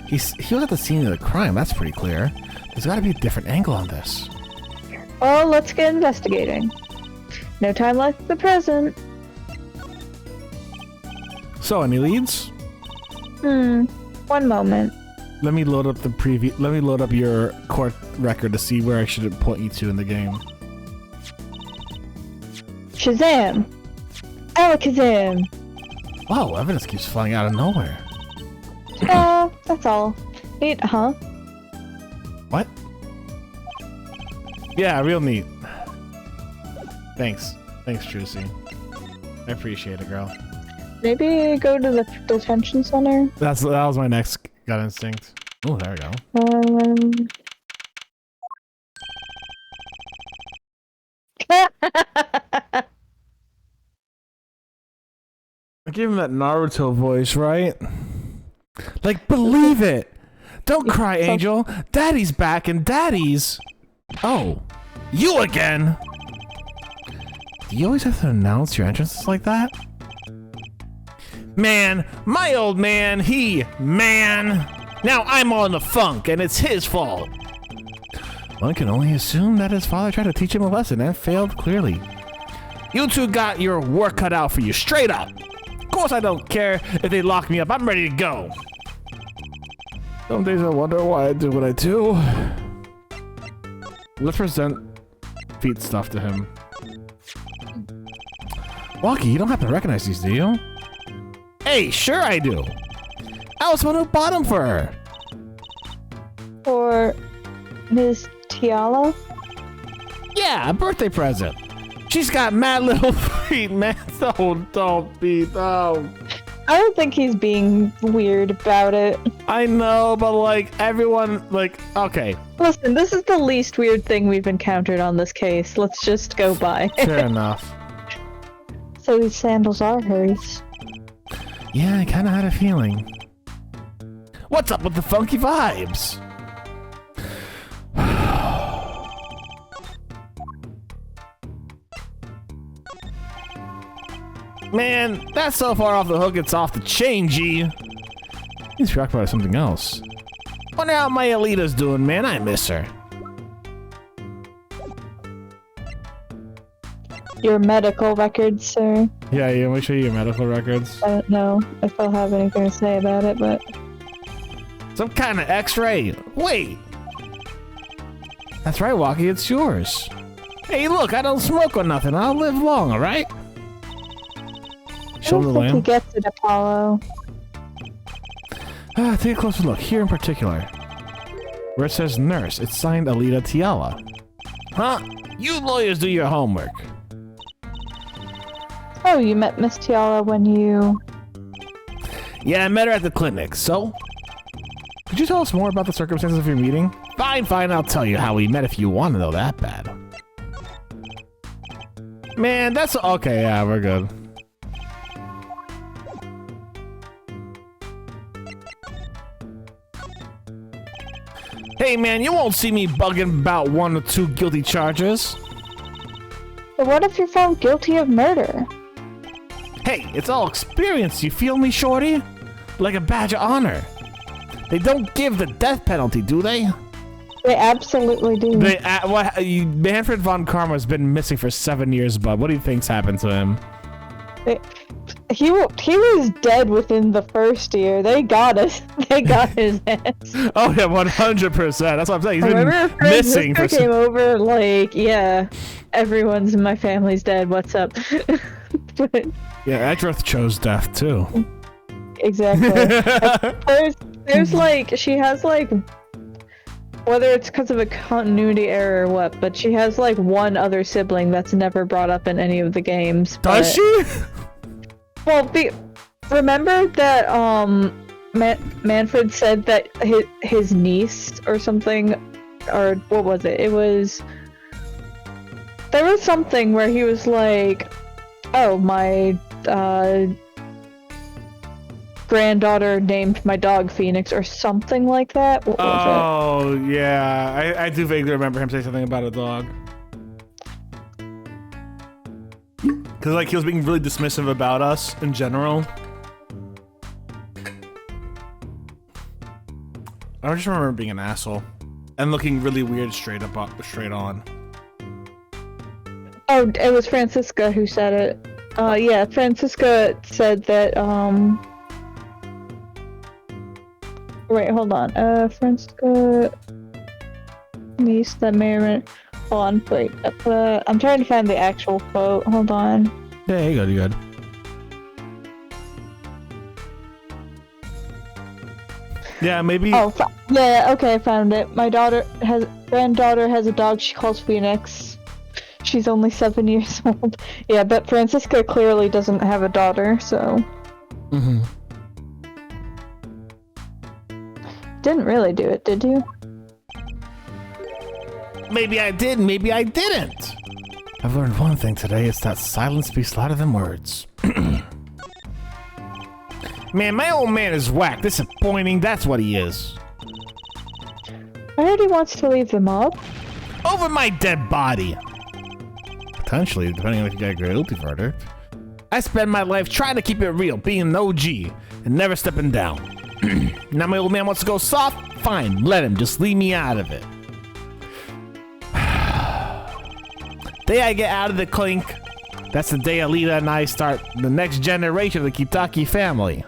He was at the scene of the crime, that's pretty clear. There's got to be a different angle on this. Oh, let's get investigating. No time like the present. So, any leads? One moment. Let me load up the preview. Let me load up your court record to see where I should point you to in the game. Shazam! Alakazam! Wow, evidence keeps flying out of nowhere. That's all. Neat, huh? What? Yeah, real neat. Thanks. Thanks, Trucy. I appreciate it, girl. Maybe go to the detention center? That was my next gut instinct. Oh, there we go. I gave him that Naruto voice, right? Like, believe it! Don't cry, Angel! Daddy's back and Daddy's... Oh. You again! Do you always have to announce your entrances like that? Man, my old man, man! Now I'm on the funk, and it's his fault! One can only assume that his father tried to teach him a lesson and failed clearly. You two got your work cut out for you, straight up! Of course I don't care if they lock me up, I'm ready to go! Some days I wonder why I do what I do. Let's present feet stuff to him. Walkie, you don't have to recognize these, do you? Hey, sure I do! I was the one who bought them for her! For Ms. Tiala? Yeah, a birthday present! She's got mad little feet, man. Don't be, no. I don't think he's being weird about it. I know, but like, everyone, like, okay. Listen, this is the least weird thing we've encountered on this case. Let's just go by. Fair enough. So these sandals are hers. Yeah, I kinda had a feeling. What's up with the funky vibes? Man, that's so far off the hook it's off the chain, G. He's preoccupied by something else. Wonder how my Alita's doing, man. I miss her. Your medical records, sir. Yeah, let me show you your medical records. I don't know if I'll have anything to say about it, but... Some kind of x-ray. Wait. That's right, Walkie, it's yours. Hey, look, I don't smoke or nothing. I'll live long, alright? Show him the I don't think he lamp. gets it, Apollo. Take a closer look. Here in particular. Where it says nurse, it's signed Alita Tiala. Huh? You lawyers do your homework. Oh, you met Miss Tiala when you... Yeah, I met her at the clinic, so? Could you tell us more about the circumstances of your meeting? Fine, I'll tell you how we met if you want to know that bad. Man, that's... Okay, yeah, we're good. Hey man, you won't see me bugging about 1 or 2 guilty charges. But what if you're found guilty of murder? Hey, it's all experience, you feel me, shorty? Like a badge of honor. They don't give the death penalty, do they? They absolutely do. Manfred von Karma's been missing for 7 years, bud. What do you think's happened to him? He was dead within the first year. They got us. They got his ass. Oh yeah, 100%. That's what I'm saying. He's been missing for. Came over like, yeah, everyone's in my family's dead. What's up? But, yeah, Edgeworth chose death too. Exactly. there's like she has like, whether it's because of a continuity error or what, but she has like one other sibling that's never brought up in any of the games. Does she? Well, remember that Manfred said that his niece or something, or what was it? It was, there was something where he was like, oh, my granddaughter named my dog Phoenix or something like that. What was it? Oh yeah, I do vaguely remember him saying something about a dog. Because like he was being really dismissive about us in general. I just remember being an asshole and looking really weird straight on. Oh, it was Francisca who said it. Yeah, Francisca said that, Wait, hold on. Francisca... Niece that Mayor... Hold on, wait. I'm trying to find the actual quote. Hold on. Yeah, you good, Yeah, maybe... Oh, yeah, okay, I found it. My granddaughter has a dog she calls Phoenix. She's only 7 years old. Yeah, but Francisca clearly doesn't have a daughter, so... Mm-hmm. Didn't really do it, did you? Maybe I did, maybe I didn't. I've learned one thing today, it's that silence speaks louder than words. Man, my old man is whack, disappointing, that's what he is. I heard he wants to leave the mob. Over my dead body. Potentially, depending on if you got guilty verdict. I spend my life trying to keep it real, being an OG, and never stepping down. Now my old man wants to go soft? Fine, let him, just leave me out of it. Day I get out of the clink, that's the day Alita and I start the next generation of the Kitaki family.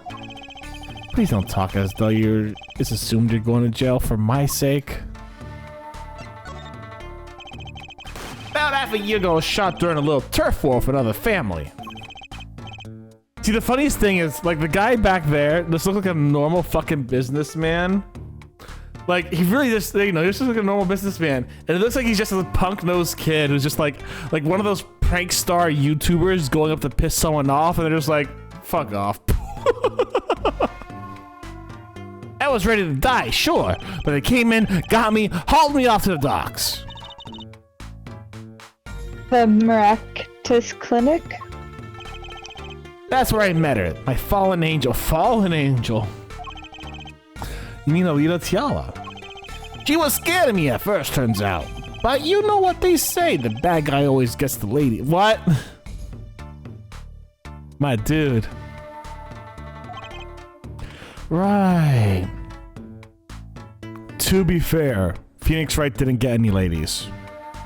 Please don't talk as though it's assumed you're going to jail for my sake. About half a year ago, I was shot during a little turf war with another family. See, the funniest thing is, like, the guy back there, this looks like a normal fucking businessman. Like, he really just, you know, he's just like a normal businessman. And it looks like he's just a punk-nosed kid who's just like one of those prank star YouTubers going up to piss someone off, and they're just like, fuck off. I was ready to die, sure, but they came in, got me, hauled me off to the docks. The Miraculous Clinic? That's where I met her, my fallen angel. Fallen angel? You mean Alita Tiala? She was scared of me at first, turns out. But you know what they say, the bad guy always gets the lady. What? My dude. Right. To be fair, Phoenix Wright didn't get any ladies.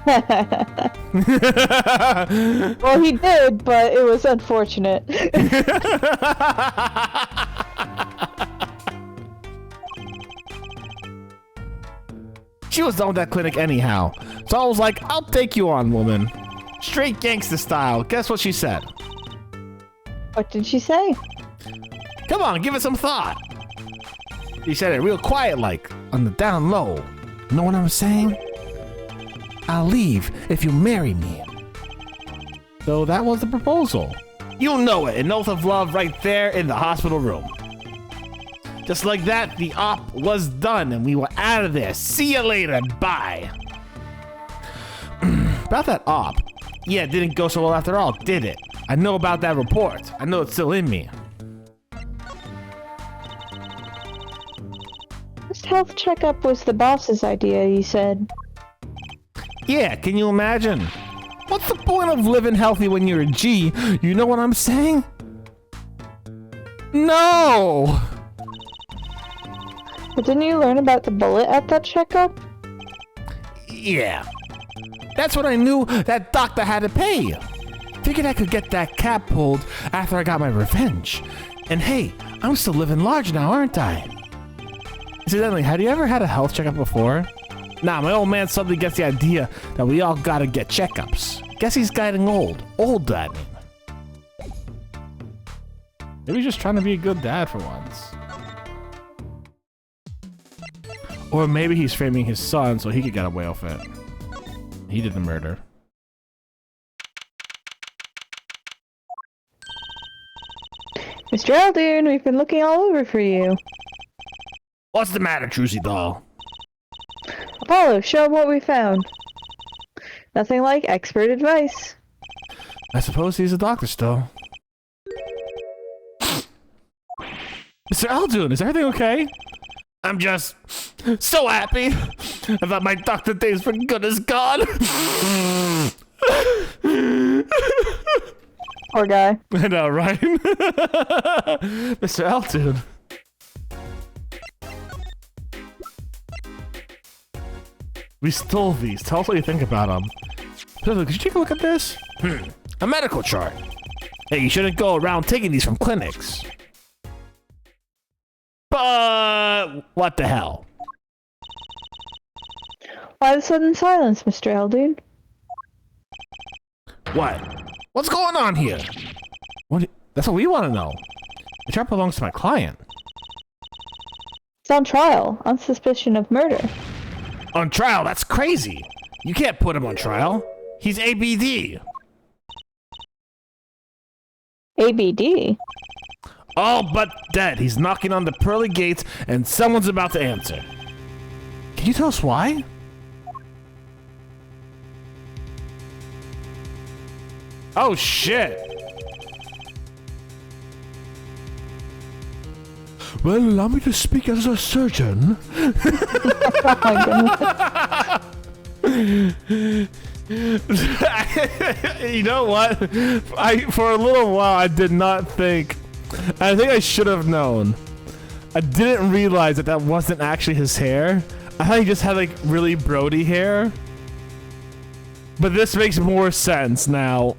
Well, he did, but it was unfortunate. She was done with that clinic anyhow, so I was like, I'll take you on, woman. Straight gangster style. Guess what she said? What did she say? Come on, give it some thought. She said it real quiet like, on the down low. Know what I'm saying? I'll leave if you marry me. So that was the proposal. You know it, an oath of love right there in the hospital room. Just like that, the op was done and we were out of there. See you later, bye. About that op. Yeah, it didn't go so well after all, did it? I know about that report. I know it's still in me. This health checkup was the boss's idea, you said. Yeah, can you imagine? What's the point of living healthy when you're a G? You know what I'm saying? No! But didn't you learn about the bullet at that checkup? Yeah. That's when I knew that doctor had to pay. Figured I could get that cap pulled after I got my revenge. And hey, I'm still living large now, aren't I? Incidentally, have you ever had a health checkup before? Nah, my old man suddenly gets the idea that we all gotta get checkups. Guess he's getting old. Old, I mean. Maybe he's just trying to be a good dad for once. Or maybe he's framing his son so he could get away with it. He did the murder. Mr. Aldoon, we've been looking all over for you. What's the matter, Trucy doll? Apollo, show him what we found. Nothing like expert advice. I suppose he's a doctor still. Mr. Aldoon, is everything okay? I'm just so happy. I thought my doctor days for good is gone. Poor guy. I know, right? Mr. Aldoon. We stole these. Tell us what you think about them. Could you take a look at this? A medical chart. Hey, you shouldn't go around taking these from clinics. But what the hell? Why the sudden silence, Mr. Eldon? What? What's going on here? What? That's what we want to know. The chart belongs to my client. He's on trial on suspicion of murder. On trial? That's crazy. You can't put him on trial. He's ABD. ABD? All but dead. He's knocking on the pearly gates and someone's about to answer. Can you tell us why? Oh shit. Well, allow me to speak as a surgeon. Oh my goodness. You know what? For a little while I did not think. I think I should have known. I didn't realize that wasn't actually his hair. I thought he just had like really Brody hair. But this makes more sense now.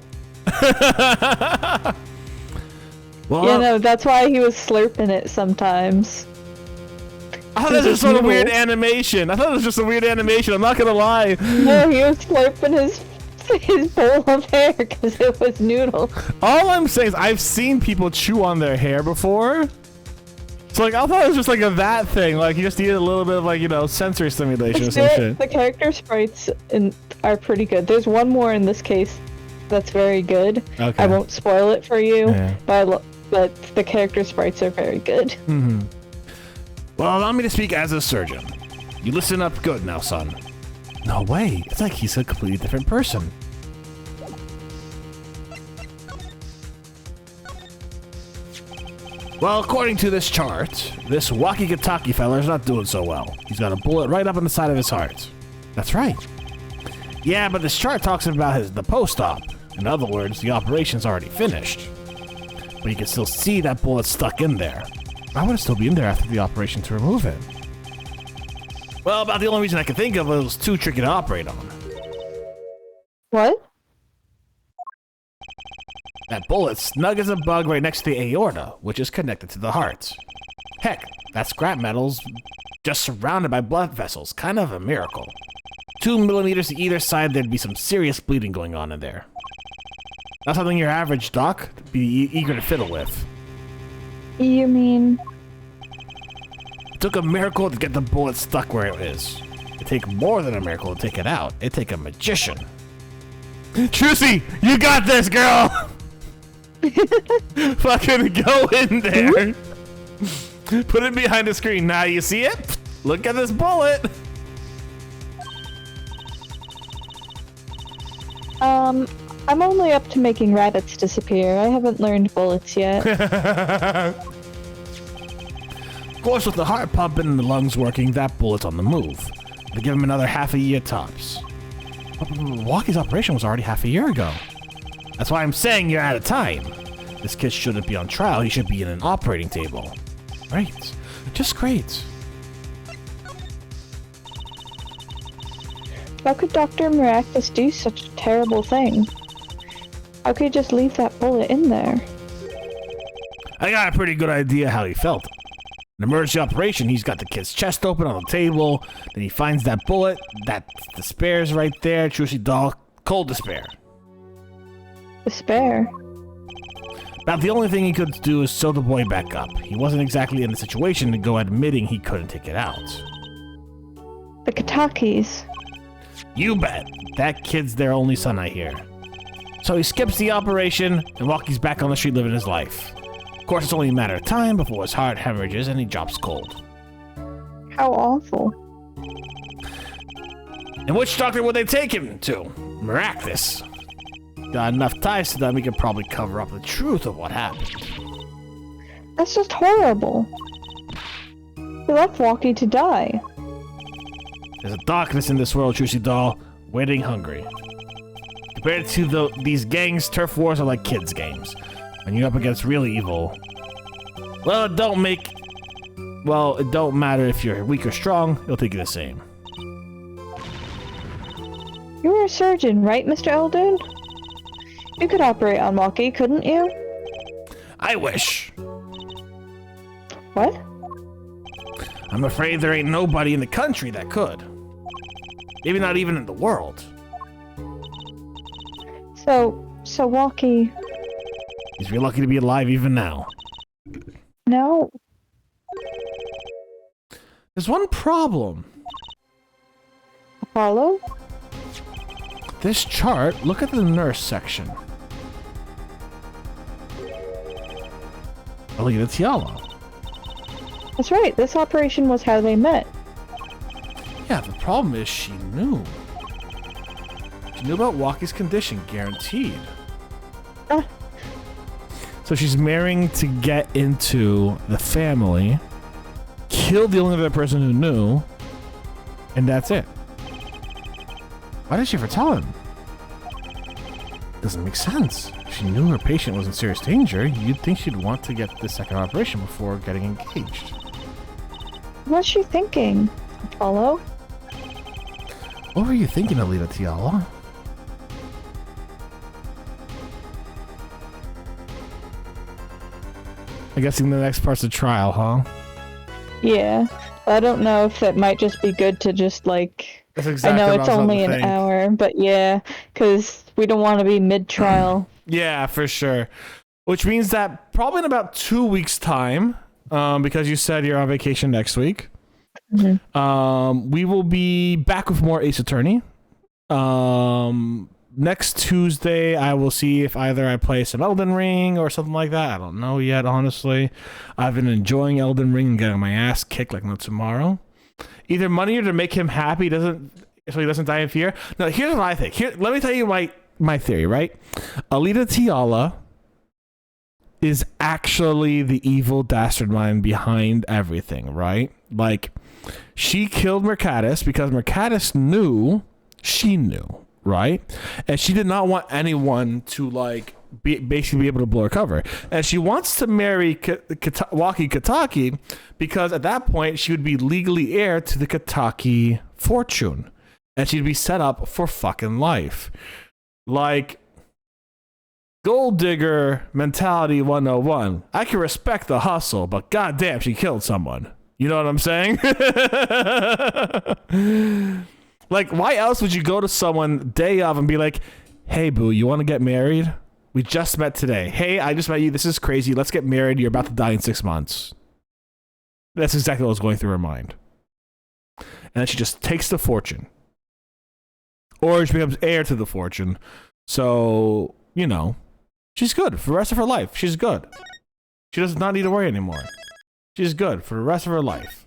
Well, Yeah, no, that's why he was slurping it sometimes. I thought this was sort of weird animation. I'm not gonna lie. No, he was slurping his bowl of hair because it was noodle. All I'm saying is I've seen people chew on their hair before. So like I thought it was just like that thing. Like you just needed a little bit of like, you know, sensory stimulation or some shit. The character sprites are pretty good. There's one more in this case that's very good. Okay. I won't spoil it for you, Yeah. but the character sprites are very good. Mm-hmm. Well, allow me to speak as a surgeon. You listen up good now, son. No way. It's like he's a completely different person. Well, according to this chart, this walkie-talkie fella is not doing so well. He's got a bullet right up on the side of his heart. That's right. Yeah, but this chart talks about the post-op. In other words, the operation's already finished. But you can still see that bullet stuck in there. Why would it still be in there after the operation to remove it? Well, about the only reason I could think of was too tricky to operate on. What? That bullet's snug as a bug right next to the aorta, which is connected to the heart. Heck, that scrap metal's just surrounded by blood vessels. Kind of a miracle. 2 millimeters to either side, there'd be some serious bleeding going on in there. Not something your average doc would be eager to fiddle with. You mean? It took a miracle to get the bullet stuck where it is. It'd take more than a miracle to take it out. It'd take a magician. Trucy, you got this, girl! Fucking go in there. Put it behind the screen. Now you see it? Look at this bullet. I'm only up to making rabbits disappear. I haven't learned bullets yet. Of course, with the heart pumping and the lungs working, that bullet's on the move. They give him another half a year tops. Walkie's operation was already half a year ago. That's why I'm saying you're out of time. This kid shouldn't be on trial. He should be in an operating table. Great. Just great. How could Dr. Miraculous do such a terrible thing? How could he just leave that bullet in there? I got a pretty good idea how he felt. An emergency operation, he's got the kid's chest open on the table, then he finds that bullet, that despair's right there, Trucy doll, cold despair. Despair? About the only thing he could do is sew the boy back up. He wasn't exactly in the situation to go admitting he couldn't take it out. The Katakis. You bet. That kid's their only son, I hear. So he skips the operation, and Walkie's back on the street living his life. Of course, it's only a matter of time before his heart hemorrhages and he drops cold. How awful. And which doctor would they take him to? Miraculous. Got enough ties to them, he could probably cover up the truth of what happened. That's just horrible. He left Walkie to die. There's a darkness in this world, Trucy doll, waiting hungry. Compared to these gangs, turf wars are like kids' games. When you're up against real evil, well, it don't matter if you're weak or strong, it'll take you the same. You were a surgeon, right, Mr. Eldon? You could operate on Walkie, couldn't you? I wish. What? I'm afraid there ain't nobody in the country that could. Maybe not even in the world. So Walkie... He's real lucky to be alive even now. No. There's one problem. Apollo? This chart, look at the nurse section. Alita Tiala. That's right, this operation was how they met. Yeah, the problem is she knew. She knew about Walkie's condition, guaranteed. So she's marrying to get into the family, kill the only other person who knew, and that's it. Why did she ever tell him? Doesn't make sense. If she knew her patient was in serious danger, you'd think she'd want to get the second operation before getting engaged. What's she thinking, Apollo? What were you thinking, Alita Tiala? I'm guessing the next part's a trial, huh? Yeah. I don't know if it might just be good to just, like... That's exactly I know what it's I was about only to an think. hour, but yeah, because we don't want to be mid-trial. Yeah, for sure. Which means that probably in about 2 weeks' time, because you said you're on vacation next week, we will be back with more Ace Attorney. Next Tuesday, I will see if either I play some Elden Ring or something like that. I don't know yet, honestly. I've been enjoying Elden Ring and getting my ass kicked like no tomorrow. Either money or to make him happy, so he doesn't die in fear. No, here's what I think. Let me tell you my theory, right? Alita Tiala is actually the evil dastard mind behind everything, right? Like, she killed Mercatus because Mercatus knew she knew, right? And she did not want anyone to, like, basically be able to blow her cover. And she wants to marry Walkie Kataki because at that point she would be legally heir to the Kataki fortune. And she'd be set up for fucking life. Like, gold digger mentality 101. I can respect the hustle, but goddamn, she killed someone. You know what I'm saying? Like, why else would you go to someone day of and be like, hey, boo, you want to get married? We just met today. Hey, I just met you. This is crazy. Let's get married. You're about to die in 6 months. That's exactly what was going through her mind. And then she just takes the fortune. Or she becomes heir to the fortune. So, you know, she's good for the rest of her life. She's good. She does not need to worry anymore. She's good for the rest of her life.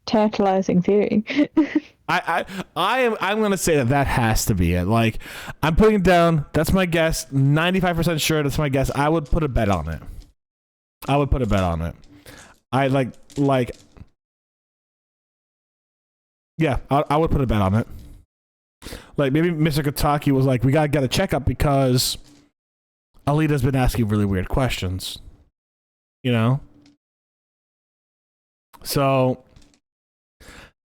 Tantalizing theory. I'm gonna say that has to be it. Like, I'm putting it down. That's my guess. 95% sure that's my guess. I would put a bet on it. I would put a bet on it. Like, maybe Mr. Kataki was like, we gotta get a checkup because Alita's been asking really weird questions. You know? So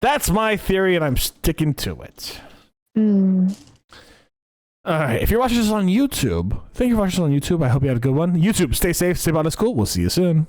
that's my theory, and I'm sticking to it. Alright, if you're watching this on YouTube, thank you for watching this on YouTube. I hope you had a good one. YouTube, stay safe, stay Botanist Cool. We'll see you soon.